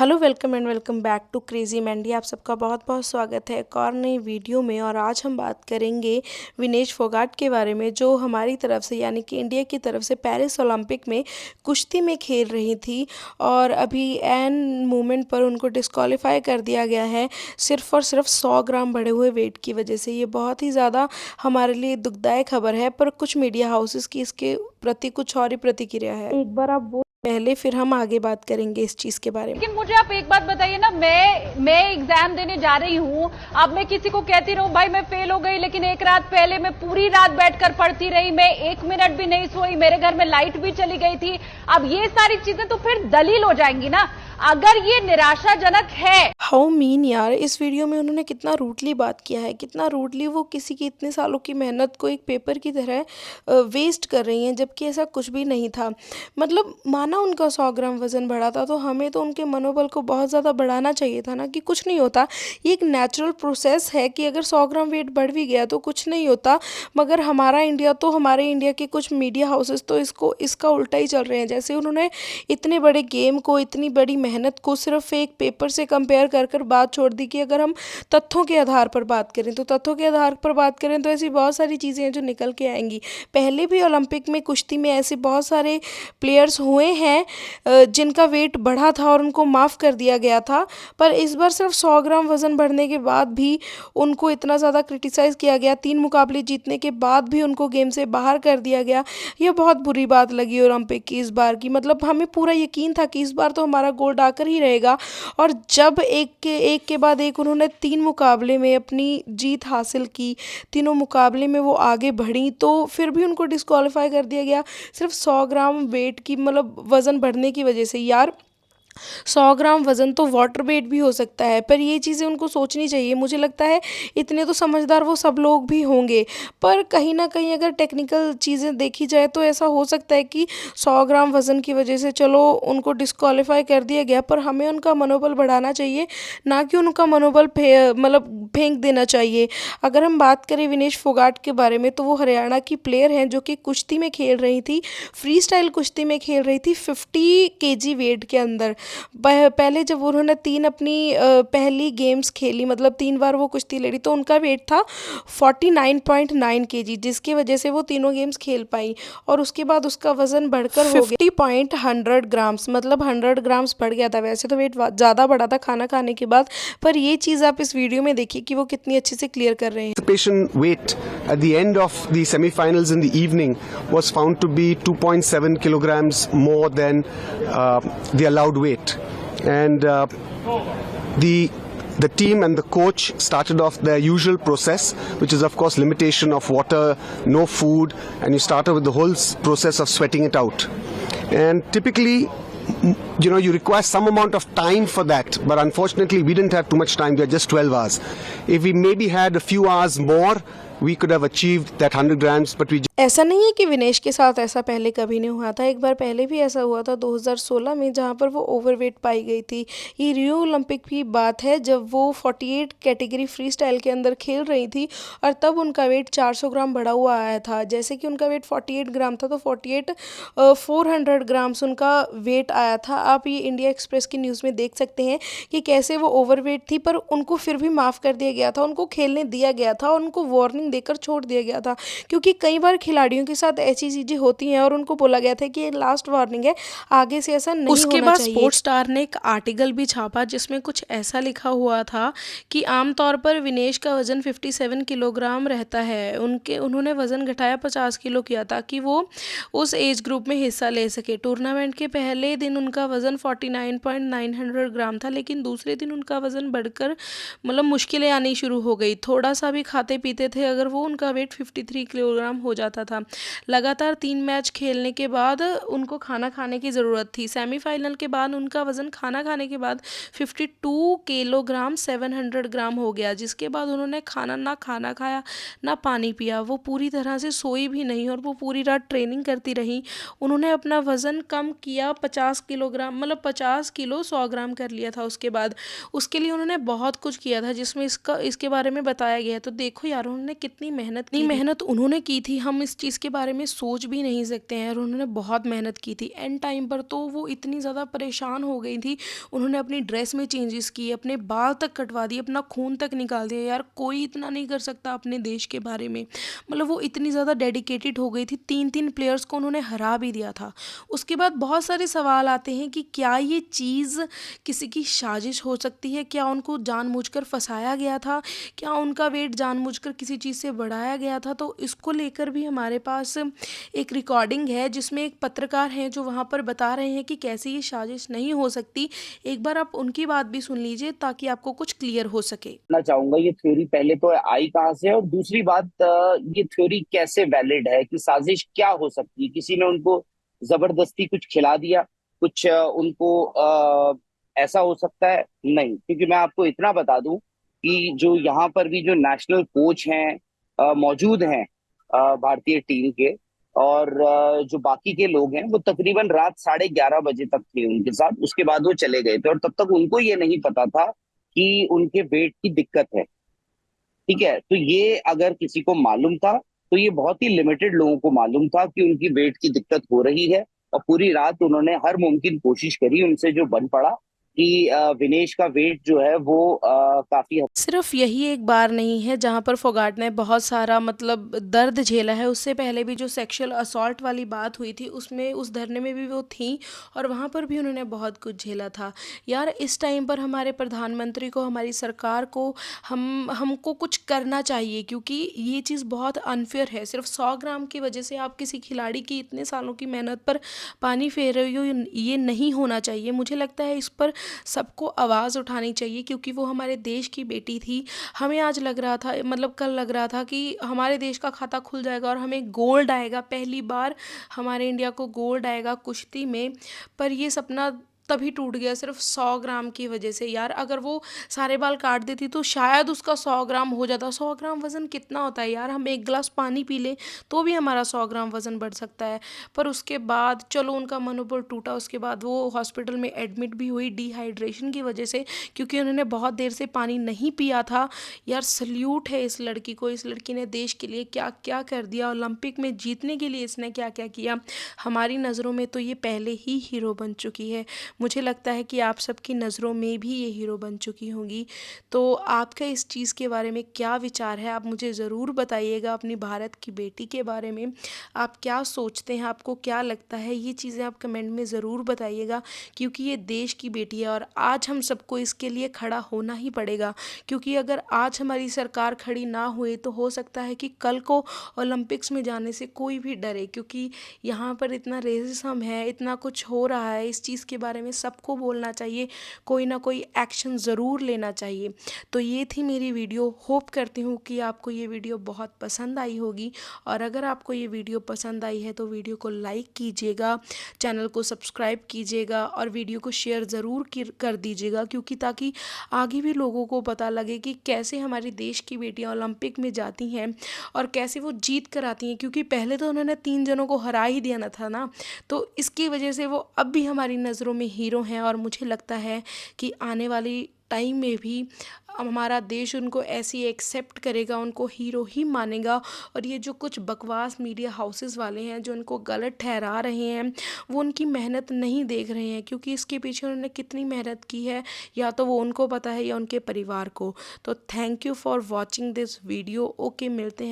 Hello welcome and welcome back to crazy Mandy. आप सबका बहुत बहुत स्वागत है एक और नई वीडियो में। और आज हम बात करेंगे विनेश फोगाट के बारे में, जो हमारी तरफ से यानी कि इंडिया की तरफ से पेरिस ओलंपिक में कुश्ती में खेल रही थी और अभी एन मोमेंट पर उनको डिस्क्वालीफाई कर दिया गया है सिर्फ और सिर्फ 100 ग्राम बढ़े हुए वेट की वजह से। ये बहुत ही ज़्यादा हमारे लिए दुखदायक खबर है, पर कुछ मीडिया हाउसेस की इसके प्रति कुछ और ही प्रतिक्रिया है। एक बार आप वो पहले, फिर हम आगे बात करेंगे इस चीज के बारे में। लेकिन मुझे आप एक बात बताइए ना, मैं एग्जाम देने जा रही हूं। अब मैं किसी को कहती रहूं भाई मैं फेल हो गई, लेकिन एक रात पहले मैं पूरी रात बैठकर पढ़ती रही, मैं 1 मिनट भी नहीं सोई, मेरे घर में लाइट भी चली गई थी। अब ये सारी चीजें तो फिर दलील हो जाएंगी ना, अगर ये निराशाजनक है। हाउ मीन यार, इस वीडियो में उन्होंने कितना रूडली बात किया है, कितना रूडली वो किसी की इतने सालों की मेहनत को एक पेपर की तरह वेस्ट कर रही हैं, जबकि ऐसा कुछ भी नहीं था। मतलब माना उनका 100 ग्राम वजन बढ़ा था, तो हमें तो उनके मनोबल को बहुत ज़्यादा बढ़ाना चाहिए था ना, कि कुछ नहीं होता, ये एक नेचुरल प्रोसेस है कि अगर 100 ग्राम वेट बढ़ भी गया तो कुछ नहीं होता। मगर हमारे इंडिया के कुछ मीडिया हाउसेस तो इसका उल्टा ही चल रहे हैं। जैसे उन्होंने इतने बड़े गेम को, इतनी बड़ी मेहनत को सिर्फ एक पेपर से कंपेयर कर बात छोड़ दी कि अगर हम तथ्यों के आधार पर बात करें तो ऐसी बहुत सारी चीज़ें हैं जो निकल के आएंगी। पहले भी ओलंपिक में कुश्ती में ऐसे बहुत सारे प्लेयर्स हुए हैं जिनका वेट बढ़ा था और उनको माफ़ कर दिया गया था, पर इस बार सिर्फ 100 ग्राम वज़न बढ़ने के बाद भी उनको इतना ज़्यादा क्रिटिसाइज़ किया गया। 3 मुकाबले जीतने के बाद भी उनको गेम से बाहर कर दिया गया। यह बहुत बुरी बात लगी ओलंपिक की इस बार की। मतलब हमें पूरा यकीन था कि इस बार तो हमारा गोल्ड आकर ही रहेगा, और जब एक के बाद एक उन्होंने 3 मुकाबले में अपनी जीत हासिल की, तीनों मुकाबले में वो आगे बढ़ी, तो फिर भी उनको डिस्क्वालीफाई कर दिया गया सिर्फ 100 ग्राम वेट की, मतलब वज़न बढ़ने की वजह से। यार 100 ग्राम वज़न तो वाटर वेट भी हो सकता है, पर ये चीज़ें उनको सोचनी चाहिए। मुझे लगता है इतने तो समझदार वो सब लोग भी होंगे, पर कहीं ना कहीं अगर टेक्निकल चीज़ें देखी जाए तो ऐसा हो सकता है कि 100 ग्राम वज़न की वजह से चलो उनको डिस्क्वालीफाई कर दिया गया, पर हमें उनका मनोबल बढ़ाना चाहिए, ना कि उनका मनोबल मतलब फेंक देना चाहिए। अगर हम बात करें विनेश फोगाट के बारे में, तो वो हरियाणा की प्लेयर हैं जो कि कुश्ती में खेल रही थी, फ्री स्टाइल कुश्ती में खेल रही थी 50 केजी वेट के अंदर। पहले जब उन्होंने 3 अपनी पहली गेम्स खेली, मतलब 3 बार वो कुश्ती लड़ी, तो उनका वेट था 49.9 केजी, जिसकी वजह से वो तीनों गेम्स खेल पाई। और उसके बाद उसका वजन बढ़कर हो गया 50.100 ग्राम्स, मतलब 100 ग्राम्स बढ़ गया था। वैसे तो वेट ज़्यादा बढ़ा था खाना खाने के बाद, पर ये चीज़ आप इस वीडियो में देखिए कि वो कितनी अच्छे से क्लियर कर रहे हैं। Weight at the end of the semi-finals in the evening was found to be 2.7 kilograms more than the allowed weight, and the team and the coach started off their usual process, which is of course limitation of water, no food, and you started with the whole process of sweating it out. And typically, you require some amount of time for that, but unfortunately we didn't have too much time. We had just 12 hours. If we maybe had a few hours more, we could have achieved that 100 grams, but we ऐसा नहीं है कि विनेश के साथ ऐसा पहले कभी नहीं हुआ था। एक बार पहले भी ऐसा हुआ था 2016 में, जहाँ पर वो ओवरवेट पाई गई थी। ये रियो ओलंपिक की बात है, जब वो 48 कैटेगरी फ्री स्टाइल के अंदर खेल रही थी, और तब उनका वेट 400 ग्राम बढ़ा हुआ आया था। जैसे कि उनका वेट 48 ग्राम था, तो 400 ग्राम्स उनका वेट आया था। आप ये इंडिया एक्सप्रेस की न्यूज़ में देख सकते हैं कि कैसे वो ओवरवेट थी, पर उनको फिर भी माफ़ कर दिया गया था, उनको खेलने दिया गया था, और उनको वार्निंग देकर छोड़ दिया गया था। क्योंकि कई बार खिलाड़ियों के साथ ऐसी चीज़ें होती हैं और उनको बोला गया था कि ये लास्ट वार्निंग है, आगे से ऐसा नहीं होना चाहिए। उसके बाद स्पोर्ट्स स्टार ने एक आर्टिकल भी छापा जिसमें कुछ ऐसा लिखा हुआ था कि आमतौर पर विनेश का वज़न 57 किलोग्राम रहता है। उन्होंने वज़न घटाया 50 किलो किया ताकि वो उस एज ग्रुप में हिस्सा ले सके। टूर्नामेंट के पहले दिन उनका वज़न 49.900 ग्राम था, लेकिन दूसरे दिन उनका वज़न बढ़कर मतलब मुश्किलें आनी शुरू हो गई। थोड़ा सा भी खाते पीते थे अगर वो, उनका वेट 53 किलोग्राम हो जाता था। लगातार 3 मैच खेलने के बाद उनको खाना खाने की ज़रूरत थी। सेमीफाइनल के बाद उनका वज़न खाना खाने के बाद 52 किलोग्राम 700 ग्राम हो गया, जिसके बाद उन्होंने ना खाना खाया ना पानी पिया। वो पूरी तरह से सोई भी नहीं और वो पूरी रात ट्रेनिंग करती रही। उन्होंने अपना वज़न कम किया 50 किलोग्राम, मतलब 50 किलो 100 ग्राम कर लिया था। उसके बाद उसके लिए उन्होंने बहुत कुछ किया था, जिसमें इसके बारे में बताया गया है। तो देखो यार, उन्होंने कितनी मेहनत उन्होंने की थी, हम इस चीज़ के बारे में सोच भी नहीं सकते हैं। और उन्होंने बहुत मेहनत की थी। एंड टाइम पर तो वो इतनी ज़्यादा परेशान हो गई थी, उन्होंने अपनी ड्रेस में चेंजेस किए, अपने बाल तक कटवा दिए, अपना खून तक निकाल दिया। यार कोई इतना नहीं कर सकता अपने देश के बारे में। मतलब वो इतनी ज़्यादा डेडिकेटेड हो गई थी, 3-3 प्लेयर्स को उन्होंने हरा भी दिया था। उसके बाद बहुत सारे सवाल आते हैं कि क्या ये चीज़ किसी की साजिश हो सकती है? क्या उनको जानबूझकर फँसाया गया था? क्या उनका वेट जानबूझकर किसी चीज़ से बढ़ाया गया था? तो इसको लेकर भी हमारे पास एक रिकॉर्डिंग है, जिसमें एक पत्रकार हैं जो वहाँ पर बता रहे हैं कि कैसे ये साजिश नहीं हो सकती। एक बार आप उनकी बात भी सुन लीजिए ताकि आपको कुछ क्लियर हो सके। जानना चाहूंगा ये थ्योरी पहले तो आई कहाँ से है, और दूसरी बात ये थ्योरी कैसे वैलिड है कि साजिश क्या हो सकती है? किसी ने उनको जबरदस्ती कुछ खिला दिया, कुछ उनको ऐसा हो सकता है? नहीं, क्योंकि मैं आपको इतना बता दूं कि जो यहाँ पर भी जो नेशनल कोच हैं मौजूद हैं भारतीय टीम के, और जो बाकी के लोग हैं वो तकरीबन रात 11:30 बजे तक थे उनके साथ। उसके बाद वो चले गए थे, और तब तक उनको ये नहीं पता था कि उनके वेट की दिक्कत है। ठीक है, तो ये अगर किसी को मालूम था तो ये बहुत ही लिमिटेड लोगों को मालूम था कि उनकी वेट की दिक्कत हो रही है। और पूरी रात उन्होंने हर मुमकिन कोशिश करी, उनसे जो बन पड़ा कि विनेश का वेट जो है वो काफी सिर्फ यही एक बार नहीं है जहाँ पर फोगाट ने बहुत सारा मतलब दर्द झेला है। उससे पहले भी जो सेक्सुअल असॉल्ट वाली बात हुई थी, उसमें उस धरने में भी वो थी और वहाँ पर भी उन्होंने बहुत कुछ झेला था। यार इस टाइम पर हमारे प्रधानमंत्री को, हमारी सरकार को हमको कुछ करना चाहिए, क्योंकि ये चीज़ बहुत अनफेयर है। सिर्फ 100 ग्राम की वजह से आप किसी खिलाड़ी की इतने सालों की मेहनत पर पानी फेर रहे हो, ये नहीं होना चाहिए। मुझे लगता है इस पर सबको आवाज़ उठानी चाहिए, क्योंकि वो हमारे देश की बेटी थी। हमें आज लग रहा था, मतलब कल लग रहा था कि हमारे देश का खाता खुल जाएगा और हमें गोल्ड आएगा, पहली बार हमारे इंडिया को गोल्ड आएगा कुश्ती में। पर ये सपना तभी टूट गया सिर्फ 100 ग्राम की वजह से। यार अगर वो सारे बाल काट देती तो शायद उसका 100 ग्राम हो जाता। 100 ग्राम वज़न कितना होता है यार? हम एक गिलास पानी पी लें तो भी हमारा 100 ग्राम वज़न बढ़ सकता है। पर उसके बाद चलो उनका मनोबल टूटा, उसके बाद वो हॉस्पिटल में एडमिट भी हुई डिहाइड्रेशन की वजह से, क्योंकि उन्होंने बहुत देर से पानी नहीं पिया था। यार सल्यूट है इस लड़की को, इस लड़की ने देश के लिए क्या क्या कर दिया, ओलंपिक में जीतने के लिए इसने क्या क्या किया। हमारी नज़रों में तो ये पहले ही हीरो बन चुकी है। मुझे लगता है कि आप सबकी नज़रों में भी ये हीरो बन चुकी होंगी। तो आपका इस चीज़ के बारे में क्या विचार है, आप मुझे ज़रूर बताइएगा। अपनी भारत की बेटी के बारे में आप क्या सोचते हैं, आपको क्या लगता है, ये चीज़ें आप कमेंट में ज़रूर बताइएगा, क्योंकि ये देश की बेटी है और आज हम सबको इसके लिए खड़ा होना ही पड़ेगा। क्योंकि अगर आज हमारी सरकार खड़ी ना हुई तो हो सकता है कि कल को ओलंपिक्स में जाने से कोई भी डरे, क्योंकि यहाँ पर इतना रेसिज्म है, इतना कुछ हो रहा है। इस चीज़ के बारे में सबको बोलना चाहिए, कोई ना कोई एक्शन ज़रूर लेना चाहिए। तो ये थी मेरी वीडियो। होप करती हूँ कि आपको ये वीडियो बहुत पसंद आई होगी, और अगर आपको ये वीडियो पसंद आई है तो वीडियो को लाइक कीजिएगा, चैनल को सब्सक्राइब कीजिएगा और वीडियो को शेयर ज़रूर कर दीजिएगा, क्योंकि ताकि आगे भी लोगों को पता लगे कि कैसे हमारे देश की बेटियां ओलंपिक में जाती हैं और कैसे वो जीत कर आती हैं। क्योंकि पहले तो उन्होंने 3 जनों को हरा ही दिया ना था ना, तो इसकी वजह से वो अब भी हमारी नज़रों में हीरो हैं। और मुझे लगता है कि आने वाली टाइम में भी हमारा देश उनको ऐसी एक्सेप्ट करेगा, उनको हीरो ही मानेगा। और ये जो कुछ बकवास मीडिया हाउसेस वाले हैं जो उनको गलत ठहरा रहे हैं, वो उनकी मेहनत नहीं देख रहे हैं, क्योंकि इसके पीछे उन्होंने कितनी मेहनत की है या तो वो उनको पता है या उनके परिवार को। तो thank you for watching this video. Okay, मिलते हैं।